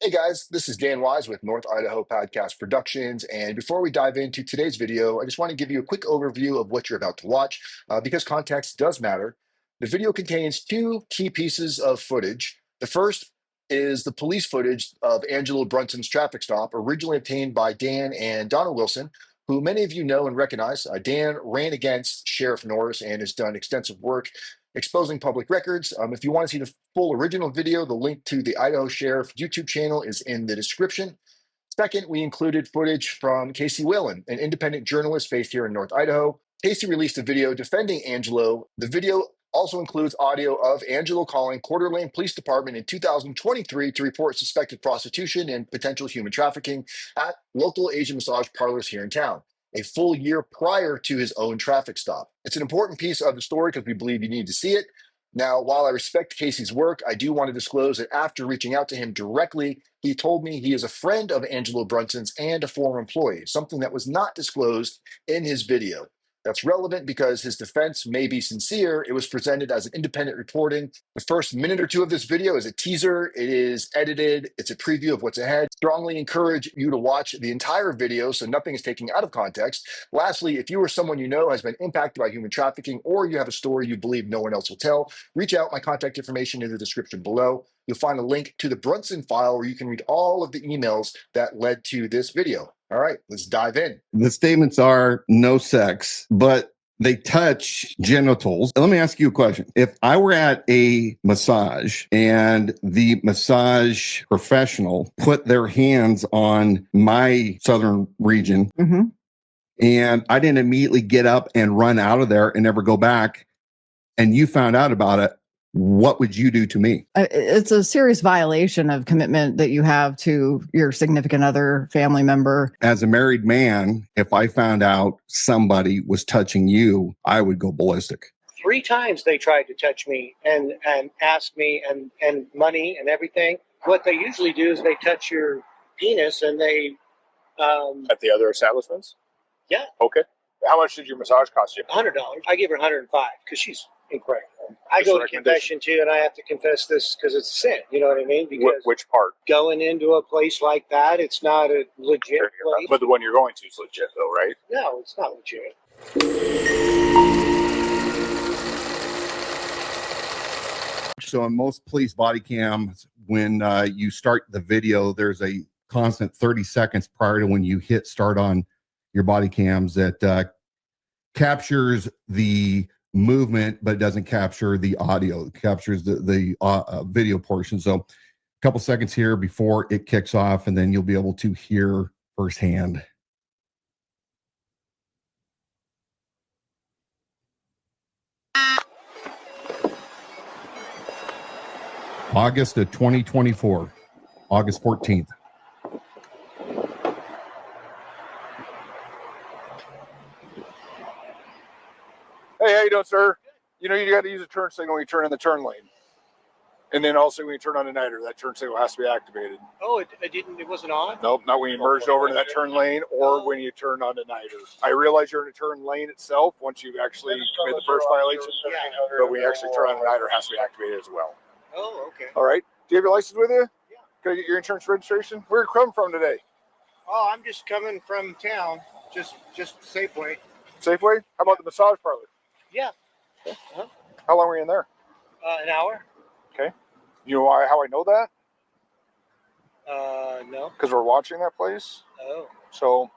Hey guys, this is Dan Wise with North Idaho Podcast Productions. And before we dive into today's video, I just want to give you a quick overview of what you're about to watch because context does matter. The video contains two key pieces of footage. The first is the police footage of Angelo Brunson's traffic stop, originally obtained by Dan and Donna Wilson, who many of you know and recognize. Dan ran against Sheriff Norris and has done extensive work exposing public records. If you want to see the full original video, the link to the Idaho Sheriff YouTube channel is in the description. Second, we included footage from Casey Whalen, an independent journalist based here in North Idaho. Casey released a video defending Angelo. The video also includes audio of Angelo calling Coeur d'Alene Police Department in 2023 to report suspected prostitution and potential human trafficking at local Asian massage parlors here in town, a full year prior to his own traffic stop. It's an important piece of the story because we believe you need to see it. Now, while I respect Casey's work, I do want to disclose that after reaching out to him directly, he told me he is a friend of Angelo Brunson's and a former employee, something that was not disclosed in his video. That's relevant because his defense may be sincere. It was presented as an independent reporting. The first minute or two of this video is a teaser. It is edited. It's a preview of what's ahead. Strongly encourage you to watch the entire video so nothing is taken out of context. Lastly, if you or someone you know has been impacted by human trafficking or you have a story you believe no one else will tell, reach out. My contact information in the description below. You'll find a link to the Brunson file where you can read all of the emails that led to this video. All right, let's dive in. The statements are no sex, but they touch genitals. Let me ask you a question. If I were at a massage and the massage professional put their hands on my southern region and I didn't immediately get up and run out of there and never go back, and you found out about it, what would you do to me? It's a serious violation of commitment that you have to your significant other, family member. As a married man, if I found out somebody was touching you, I would go ballistic. 3 times they tried to touch me and ask me and money and everything. What they usually do is they touch your penis and they... At the other establishments? Yeah. Okay. How much did your massage cost you? $100. I give her 105 because she's incredible. I go to confession too, and I have to confess this because it's a sin. You know what I mean? Because which part? going into a place like that, it's not a legit place. But the one you're going to is legit, though, right? No, it's not legit. So in most police body cams, when you start the video, there's a constant 30 seconds prior to when you hit start on your body cams that captures the movement, but it doesn't capture the audio. It captures the video portion. So a couple seconds here before it kicks off, and then you'll be able to hear firsthand. August of 2024, August 14th. Hey, how you doing, sir? You know, you got to use a turn signal when you turn in the turn lane. And then also when you turn on the niter, that turn signal has to be activated. Oh, it wasn't on? Nope, not when you merged over into that turn lane or when you turn on the niter. I realize you're in a turn lane itself once you've actually committed the first violation, but when you actually turn on the niter, it has to be activated as well. Oh, okay. All right. Do you have your license with you? Yeah. Can I get your insurance registration? Where are you coming from today? Oh, I'm just coming from town, just Safeway. Safeway? How about the massage parlor? Yeah. How long were you in there? An hour. Okay. You know how I know that? No. Because we're watching that place. Oh. So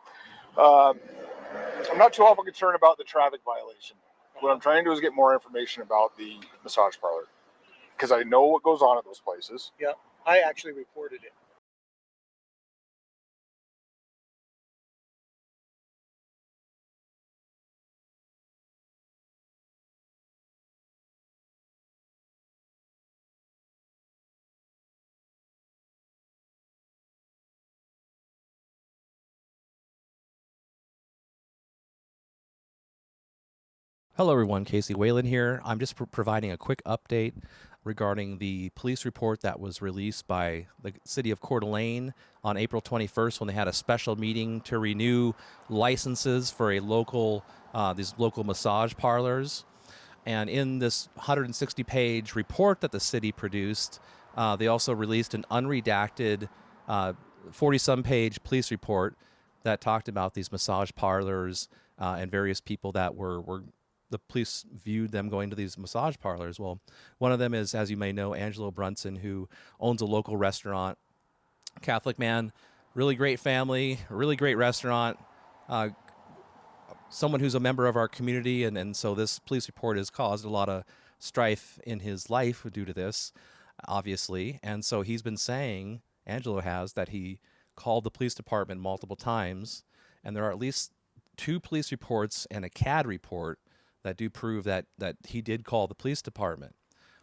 I'm not too awful concerned about the traffic violation. What I'm trying to do is get more information about the massage parlor. Because I know what goes on at those places. Yeah. I actually reported it. Hello everyone, Casey Whalen here. I'm just providing a quick update regarding the police report that was released by the city of Coeur d'Alene on April 21st when they had a special meeting to renew licenses for a these local massage parlors. And in this 160-page report that the city produced, they also released an unredacted 40-some page police report that talked about these massage parlors and various people that were the police viewed them going to these massage parlors. Well, one of them is, as you may know, Angelo Brunson, who owns a local restaurant. Catholic man, really great family, really great restaurant, someone who's a member of our community. And so this police report has caused a lot of strife in his life due to this, obviously. And so he's been saying, Angelo has, that he called the police department multiple times. And there are at least 2 police reports and a CAD report that do prove that he did call the police department.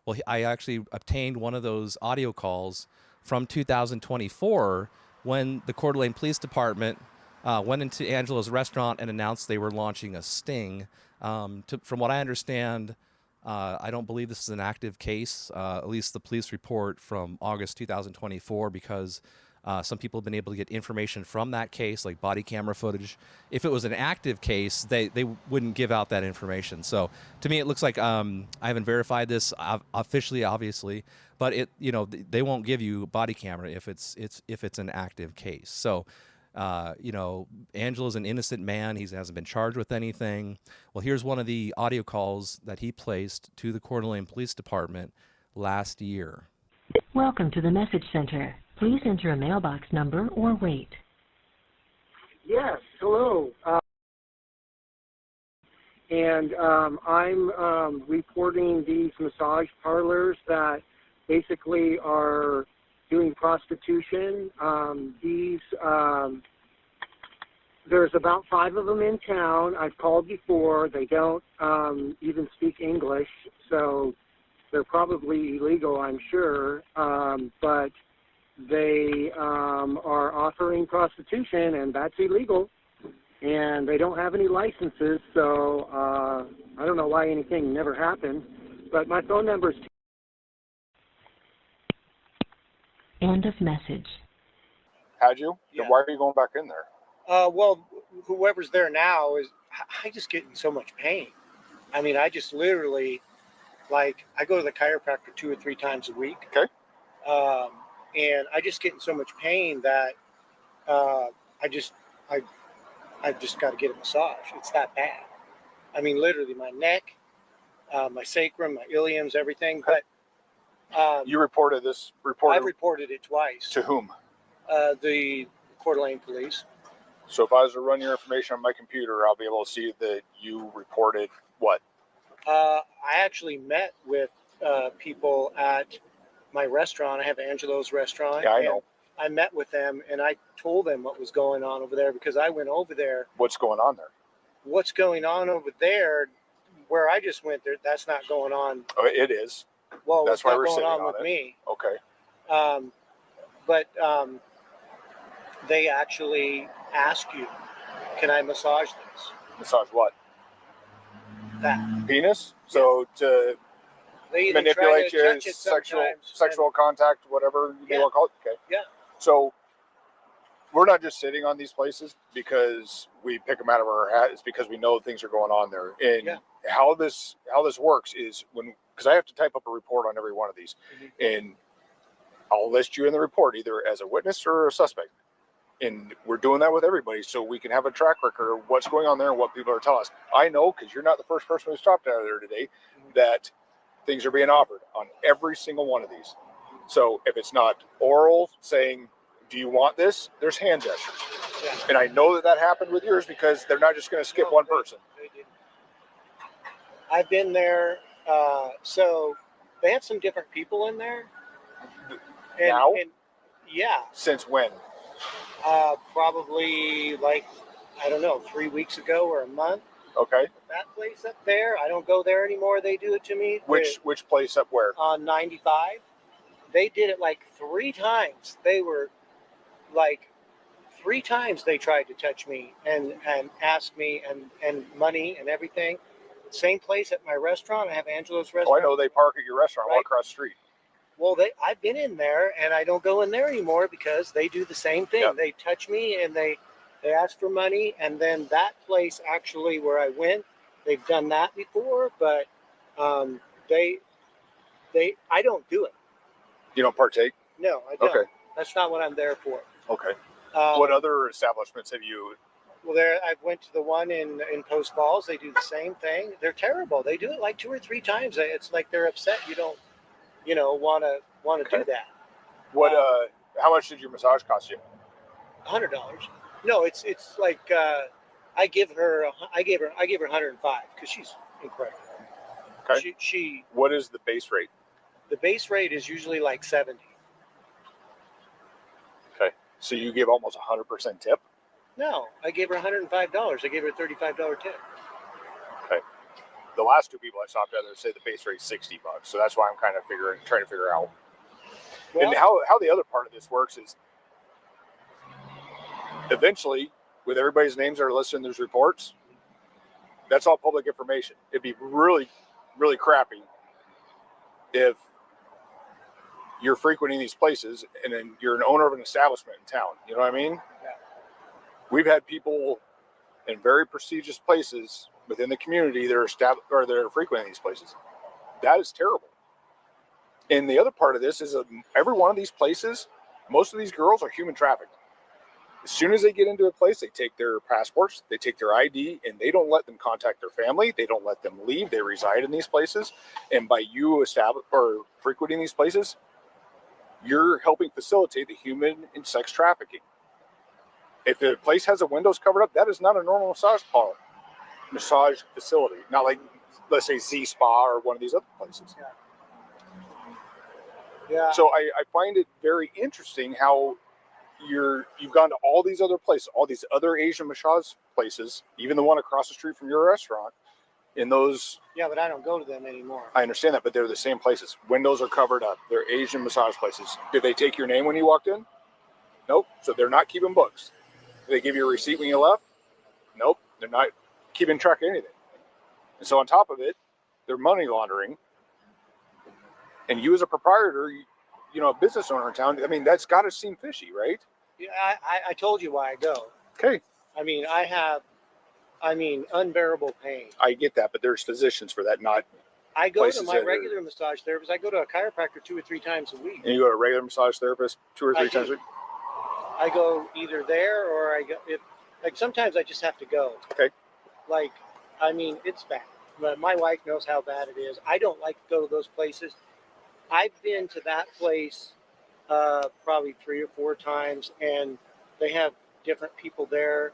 Well, I actually obtained one of those audio calls from 2024 when the Coeur d'Alene Police Department went into Angelo's restaurant and announced they were launching a sting. From what I understand, I don't believe this is an active case, at least the police report from August 2024, because some people have been able to get information from that case, like body camera footage. If it was an active case, they wouldn't give out that information. So to me, it looks like I haven't verified this officially, obviously, but they won't give you body camera if it's an active case. So Angelo's an innocent man. He hasn't been charged with anything. Well, here's one of the audio calls that he placed to the Coeur d'Alene Police Department last year. Welcome to the message center. Please enter a mailbox number or wait. Yes, hello. I'm reporting these massage parlors that basically are doing prostitution. There's about 5 of them in town. I've called before. They don't even speak English, so they're probably illegal, I'm sure. But they are offering prostitution, and that's illegal. And they don't have any licenses, so I don't know why anything never happened. But my phone number is... End of message. Had you? Yeah. Then why are you going back in there? Well, whoever's there now I just get in so much pain. I mean, I just literally, I go to the chiropractor 2 or 3 times a week. Okay. And I just get in so much pain that I've just got to get a massage. It's that bad. I mean, literally my neck, my sacrum, my iliums, everything. Okay. But You reported this I've reported it twice. to whom? The Coeur d'Alene police. So if I was to run your information on my computer, I'll be able to see that you reported what? I actually met with people at my restaurant. I have Angelo's restaurant. Yeah, I know. I met with them and I told them what was going on over there because I went over there. What's going on there? What's going on over there, where I just went there, that's not going on. Oh, it is. Well, That's what's why not we're going sitting on on with it. me. Okay. But they actually ask you, can I massage this? Massage what? That. Penis? So to They even manipulate try to you, touch it sexual sometimes, contact, whatever you Yeah. want to call it. Okay. Yeah. So we're not just sitting on these places because we pick them out of our hat. It's because we know things are going on there. And Yeah. how this works is because I have to type up a report on every one of these, and I'll list you in the report either as a witness or a suspect. And we're doing that with everybody so we can have a track record of what's going on there and what people are telling us. I know, because you're not the first person who stopped out of there today, that things are being offered on every single one of these. So if it's not oral saying, do you want this? There's hand gestures. Yeah. And I know that happened with yours because they're not just going to skip one person. They didn't. I've been there. So they have some different people in there. Now? And yeah. Since when? Probably 3 weeks ago or a month. Okay. That place up there, I don't go there anymore. They do it to me. Which place up where? On 95. They did it 3 times. They were 3 times they tried to touch me and ask me and money and everything. Same place at my restaurant. I have Angelo's restaurant. Oh, I know they park at your restaurant Right. right across the street. Well, I've been in there and I don't go in there anymore because they do the same thing. Yep. They touch me and they ask for money. And then that place actually where I went, they've done that before, but I don't do it. You don't partake? No, I don't. Okay. That's not what I'm there for. Okay. What other establishments have you? Well, I went to the one in Post Falls. They do the same thing. They're terrible. They do it like 2 or 3 times. It's like they're upset you don't, want to do that. What? How much did your massage cost you? $100. No, it's like I gave her 105 because she's incredible. Okay. She. What is the base rate? The base rate is usually like 70. Okay. So you give almost 100% tip? No, I gave her $105. I gave her a $35 tip. Okay. The last 2 people I stopped at there say the base rate's $60. So that's why I'm kind of trying to figure out. Well, and how the other part of this works is eventually, with everybody's names that are listed in those reports, that's all public information. It'd be really, really crappy if you're frequenting these places and then you're an owner of an establishment in town. You know what I mean? Yeah. We've had people in very prestigious places within the community that are frequenting these places. That is terrible. And the other part of this is every one of these places, most of these girls are human trafficked. As soon as they get into a place, they take their passports, they take their ID, and they don't let them contact their family. They don't let them leave. They reside in these places. And by you frequenting these places, you're helping facilitate the human and sex trafficking. If the place has the windows covered up, that is not a normal massage facility. Not like, let's say, Z Spa or one of these other places. Yeah. So I find it very interesting how you've gone to all these other places, all these other Asian massage places, even the one across the street from your restaurant. In those, yeah, but I don't go to them anymore. I understand that, but they're the same places. Windows are covered up. They're Asian massage places. Did they take your name when you walked in? Nope. So they're not keeping books. Did they give you a receipt when you left? Nope. They're not keeping track of anything. And so on top of it, they're money laundering. And you as a proprietor, a business owner in town, I mean, that's got to seem fishy, right? Yeah, I told you why I go. Okay. I mean, I have unbearable pain. I get that, but there's physicians for that, not I go to my regular massage therapist. I go to a chiropractor 2 or 3 times a week. And you go to a regular massage therapist 2 or 3 times a week? I go either there or I go, sometimes I just have to go. Okay. It's bad. But my wife knows how bad it is. I don't like to go to those places. I've been to that place probably 3 or 4 times, and they have different people there,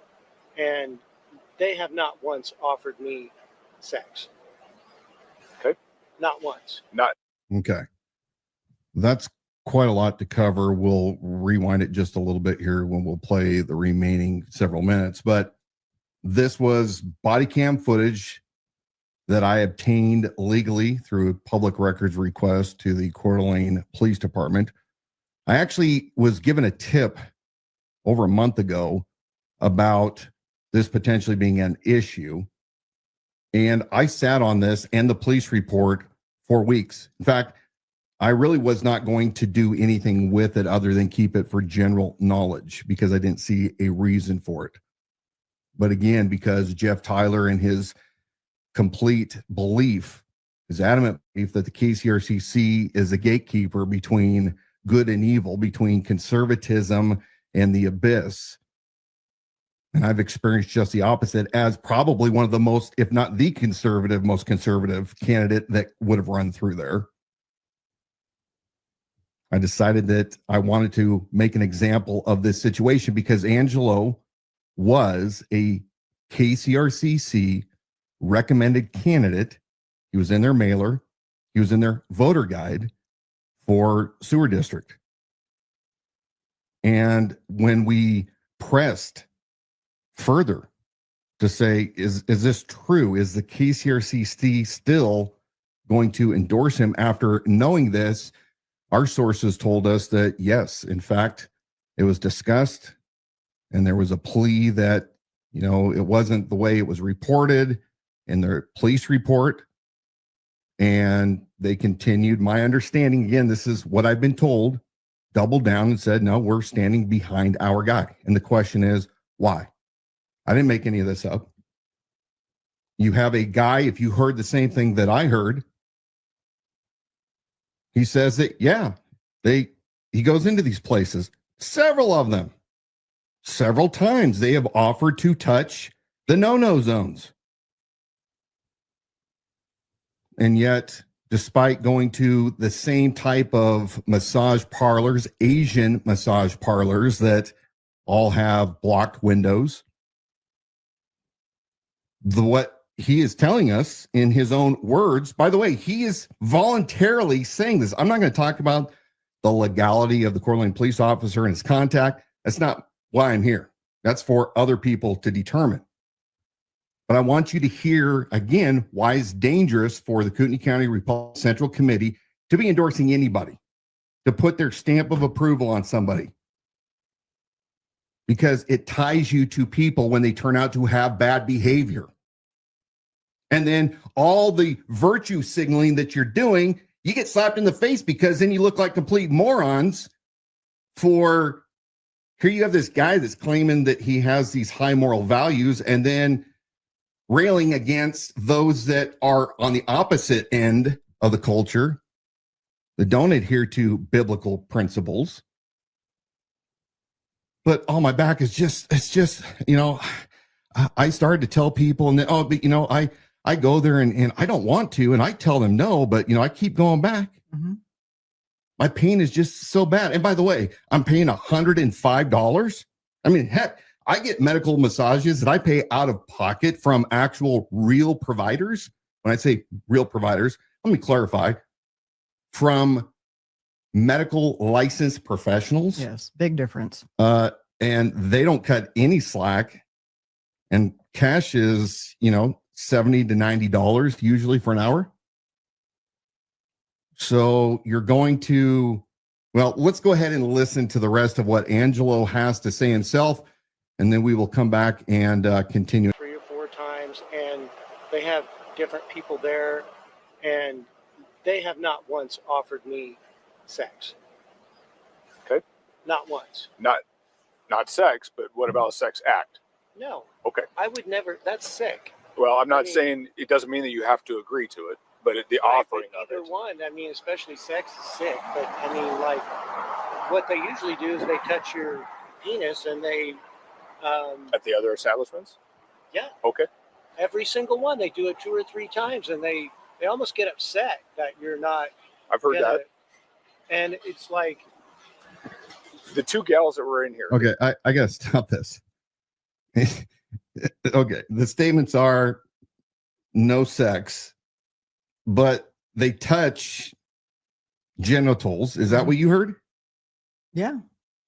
and they have not once offered me sex. Okay. Not once. Okay. That's quite a lot to cover. We'll rewind it just a little bit here when we'll play the remaining several minutes. But this was body cam footage that I obtained legally through a public records request to the Coeur d'Alene Police Department. I actually was given a tip over a month ago about this potentially being an issue. And I sat on this and the police report for weeks. In fact, I really was not going to do anything with it other than keep it for general knowledge because I didn't see a reason for it. But again, because Jeff Tyler and his complete belief, his adamant belief that the KCRCC is a gatekeeper between good and evil, between conservatism and the abyss. And I've experienced just the opposite as probably one of the most, if not the most conservative candidate that would have run through there. I decided that I wanted to make an example of this situation because Angelo was a KCRCC recommended candidate. He was in their mailer. He was in their voter guide for sewer district. And when we pressed further to say, is this true? Is the KCRCC still going to endorse him after knowing this? Our sources told us that, yes, in fact, it was discussed and there was a plea that, it wasn't the way it was reported in their police report. And they continued. My understanding, again, this is what I've been told, doubled down and said, no, we're standing behind our guy. And the question is, why? I didn't make any of this up. You have a guy, if you heard the same thing that I heard, he says that, yeah, they he goes into these places, several of them, several times they have offered to touch the no-no zones. And yet, despite going to the same type of massage parlors, Asian massage parlors that all have blocked windows, what he is telling us in his own words, by the way, he is voluntarily saying this. I'm not going to talk about the legality of the Coeur d'Alene police officer and his contact. That's not why I'm here. That's for other people to determine. But I want you to hear again why it's dangerous for the Kootenai County Republican Central Committee to be endorsing anybody, to put their stamp of approval on somebody. Because it ties you to people when they turn out to have bad behavior. And then all the virtue signaling that you're doing, you get slapped in the face because then you look like complete morons for, here you have this guy that's claiming that he has these high moral values and then railing against those that are on the opposite end of the culture that don't adhere to biblical principles. But oh, my back is just, it's just, I started to tell people and then, I go there and I don't want to, and I tell them no, but I keep going back. Mm-hmm. My pain is just so bad. And by the way, I'm paying $105. I mean, heck, I get medical massages that I pay out of pocket from actual real providers. When I say real providers, let me clarify, from medical licensed professionals. Yes, big difference. And they don't cut any slack. And cash is, $70 to $90 usually for an hour. So you're going to, well, let's go ahead and listen to the rest of what Angelo has to say himself, and then we will come back and continue. 3 or 4 times, and they have different people there, and they have not once offered me sex. Okay. Not once. Not sex, but what about a sex act? No. Okay. I would never. That's sick. Well, I'm not saying it doesn't mean that you have to agree to it, but the offering of either it. one. I mean, especially sex is sick, but I mean, like, what they usually do is they touch your penis and they. At the other establishments? Yeah. Okay. Every single one, they do it 2 or 3 times, and they almost get upset that you're not. I've heard that. And it's like. The 2 gals that were in here. Okay, I got to stop this. Okay, the statements are no sex, but they touch genitals. Is that what you heard? Yeah.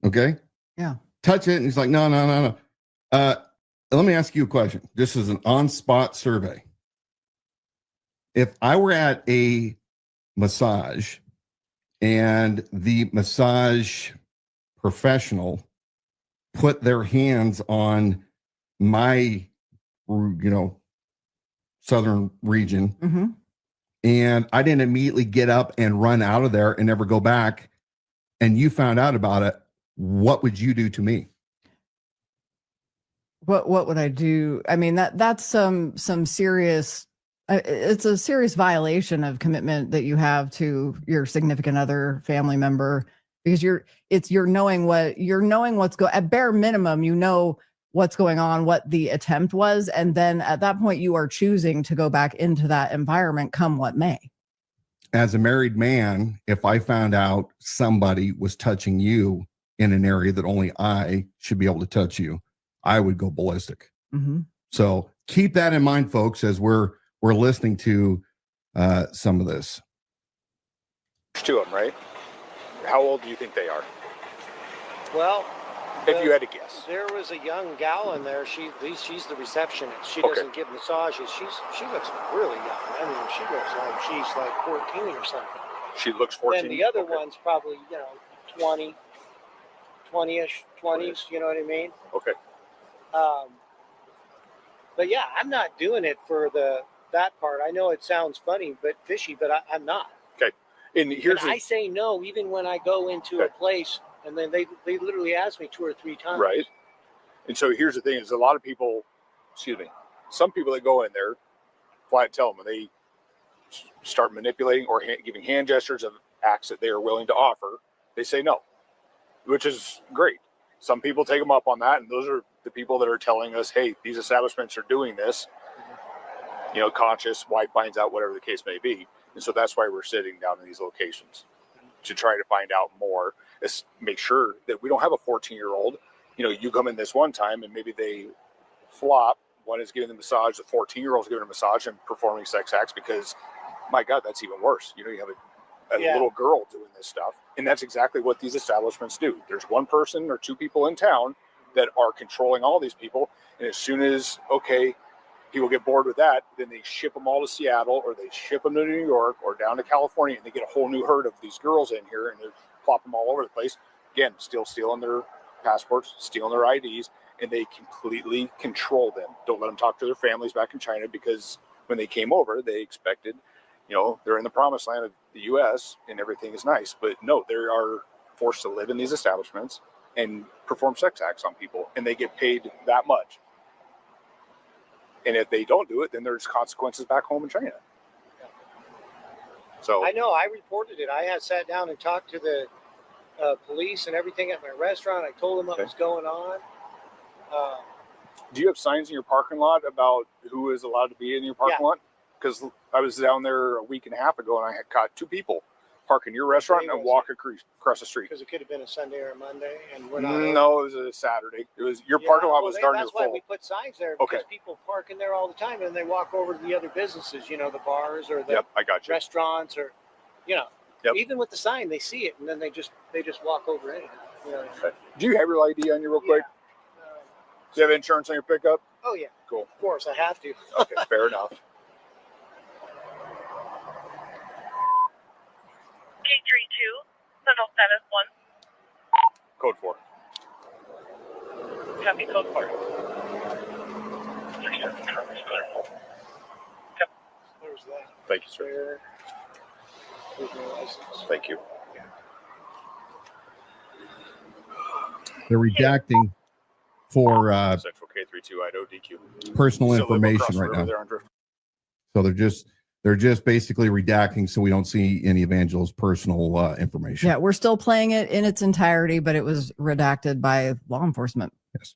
Okay. Yeah. Touch it, and he's like, no. Let me ask you a question. This is an on-spot survey. If I were at a massage and the massage professional put their hands on my, southern region, Mm-hmm. and I didn't immediately get up and run out of there and never go back, and you found out about it, what would you do to me? What would I do? I mean, that's some serious. It's a serious violation of commitment that you have to your significant other, family member, because you're knowing what's going. At bare minimum, you know what's going on, what the attempt was, and then at that point, you are choosing to go back into that environment, come what may. As a married man, if I found out somebody was touching you in an area that only I should be able to touch you, I would go ballistic. Mm-hmm. So keep that in mind, folks, as we're listening to some of this. There's 2 of them, right? How old do you think they are? Well, if you had to guess. There was a young gal in there. She's the receptionist. She Okay. doesn't give massages. She looks really young. I mean, she looks like she's like 14 or something. She looks 14. And the other Okay. one's probably 20-ish, 20s. You know what I mean? Okay. But yeah, I'm not doing it for that part. I know it sounds funny, but fishy, but I'm not. Okay. And here's I say no even when I go into a place, and then they literally ask me 2 or 3 times. right. And so here's the thing: is a lot of people, some people that go in there, flat tell them when they start manipulating or giving hand gestures of acts that they are willing to offer, they say no. which is great. Some people take them up on that, and those are the people that are telling us, hey, these establishments are doing this, you know, conscious, wife finds out, whatever the case may be. And so that's why we're sitting down in these locations to try to find out more, is make sure that we don't have a 14-year-old. You know, you come in this one time and maybe they flop. One is giving the massage, the 14-year-old is giving a massage and performing sex acts, because, my God, that's even worse. You know, you have a little girl doing this stuff. And that's exactly what these establishments do. There's one person or two people in town that are controlling all these people. And as soon as, okay, people get bored with that, then they ship them all to Seattle, or they ship them to New York or down to California, and they get a whole new herd of these girls in here, and they plop them all over the place. Again, still stealing their passports, stealing their IDs, and they completely control them. Don't let them talk to their families back in China, because when they came over, they expected, you know, they're in the promised land of the U.S. and everything is nice. But no, they are forced to live in these establishments and perform sex acts on people, and they get paid that much. And if they don't do it, then there's consequences back home in China. So I know, I reported it. I had sat down and talked to the police and everything at my restaurant. I told them what was going on. Do you have signs in your parking lot about who is allowed to be in your parking lot? Because I was down there a week and a half ago, and I had caught two people parking your restaurant and walk across the street. Because it could have been a Sunday or a Monday, and we're not. No, it was a Saturday. It was your parking lot was darn near full. That's why we put signs there, because people park in there all the time, and they walk over to the other businesses, you know, the bars or the I got you. restaurants, or, you know, even with the sign, they see it, and then they just walk over anyhow. You know? Do you have your ID on you real quick? Do you have insurance on your pickup? Oh yeah. Cool. Of course, I have to. Okay, fair enough. K32, Central Status 1. Code 4. Copy, code 4. There's that. Thank you, sir. There's no license. Thank you. They're redacting for Central K32 Idaho DQ. personal Still live information across the right river now. there on Drift. So they're just basically redacting so we don't see any of Angelo's personal information. Yeah, we're still playing it in its entirety, but it was redacted by law enforcement. Yes.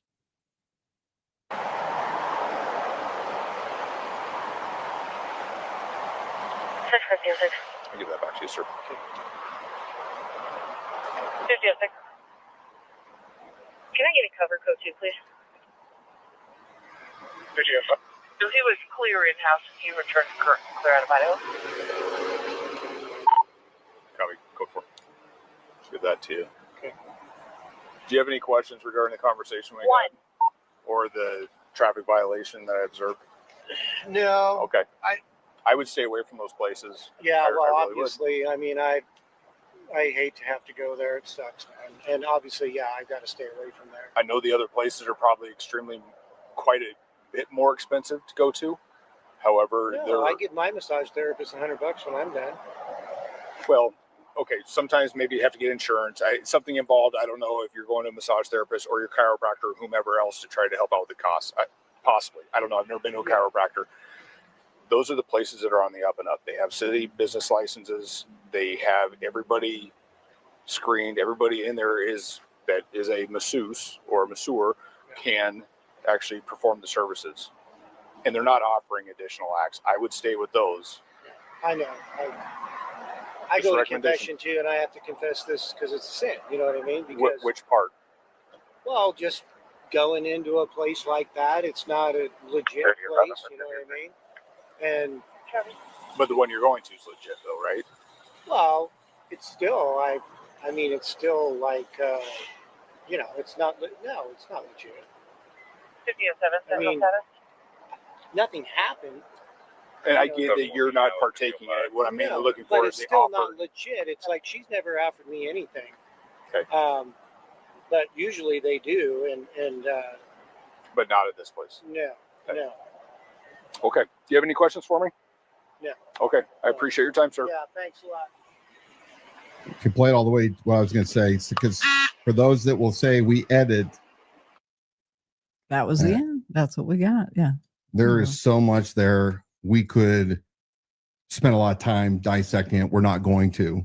I'll give that back to you, sir. 5006. Can I get a cover code 2, please? 5006. So he was clear in-house and he returned clear out of Idaho. Copy. Code 4. Let's give that to you. Okay. Do you have any questions regarding the conversation we had? Or the traffic violation that I observed? No. Okay. I would stay away from those places. Yeah, I well, really would. obviously, I mean, I hate to have to go there. It sucks, man. And obviously, yeah, I got to stay away from there. I know the other places are probably quite a bit more expensive to go to. However, No, I give my massage therapist $100 when I'm done. Well, okay, sometimes maybe you have to get insurance. Something involved. I don't know if you're going to a massage therapist or your chiropractor or whomever else to try to help out with the costs. Possibly. I don't know. I've never been to a chiropractor. Those are the places that are on the up and up. They have city business licenses. They have everybody screened. Everybody in there that is a masseuse or a masseur can actually perform the services. And they're not offering additional acts. I would stay with those. I know. I Just go a to recommendation. confession too, and I have to confess this because it's a sin. You know what I mean? Because Which part? well, just going into a place like that, it's not a legit place. You know what I mean? And But the one you're going to is legit, though, right? well, it's still I mean, it's still like you know, it's not. No, it's not legit. 5007, I mean, nothing happened. And I get that you're not partaking in it. What I'm mainly looking but for it's is the still offer. not legit. It's like she's never offered me anything. Okay. But usually they do, and But not at this place. no. Okay. Do you have any questions for me? No. Okay. I appreciate your time, sir. Yeah, thanks a lot. If you play it all the way, what I was going to say, because for those that will say we edit, That was the end. That's what we got. Yeah. there is so much there. We could spend a lot of time dissecting it. We're not going to.